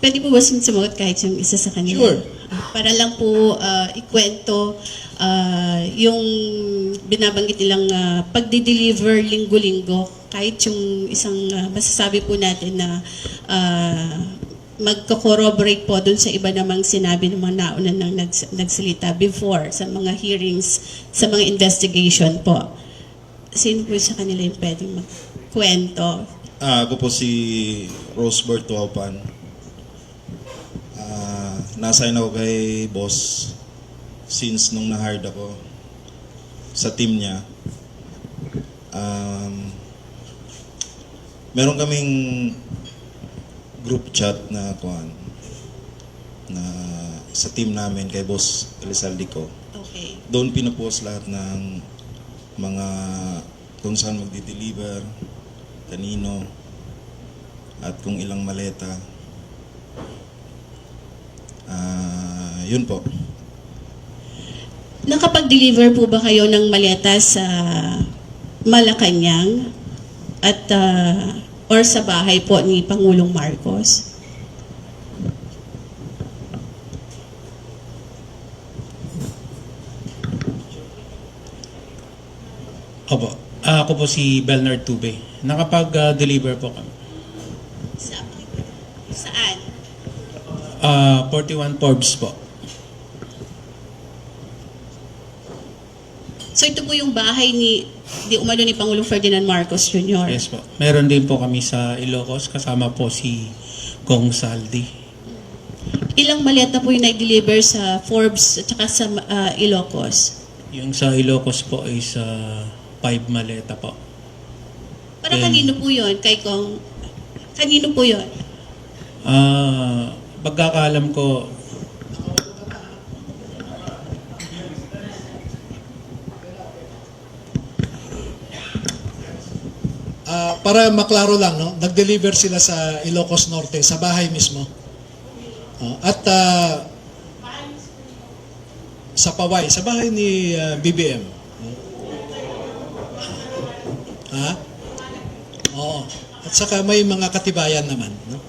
pwede po ba sumagot kahit yung isa sa kanila? Sure. Para lang po ikwento yung binabanggit nilang pagdi-deliver linggo-linggo. Kahit yung isang masasabi po natin na magko-corroborate po dun sa iba namang sinabi ng mga nauna nang nagsalita before sa mga hearings, sa mga investigation po. Sino po sa kanila yung pwedeng magkwento? Ako po si Rosebert Tuaupan. Nasign ako kay boss since nung na-hired ako sa team niya. Meron kaming group chat na sa team namin kay boss Elizalde ko. Okay. Doon pinapost lahat ng mga kung saan magdi-deliver, kanino, at kung ilang maleta. Yun po. Nakapag-deliver po ba kayo ng maleta sa Malacanang at or sa bahay po ni Pangulong Marcos? Opo. Ako po si Belnard Tube. Nakapag-deliver po kami. Saan? 41 Forbes po. So ito po yung bahay di umano ni Pangulong Ferdinand Marcos Jr. Yes po. Meron din po kami sa Ilocos. Kasama po si Kong Saldi. Ilang maleta po yung nag-deliver sa Forbes at saka sa Ilocos? Yung sa Ilocos po ay sa 5 maleta po. Para kanino po yun? Kay Kong? Kanino po yun? Pagkakaalam ko, Para maklaro lang, no? Nag-deliver sila sa Ilocos Norte, sa bahay mismo. At sa Paway, sa bahay ni BBM. Ha? Oo. At saka may mga katibayan naman, no?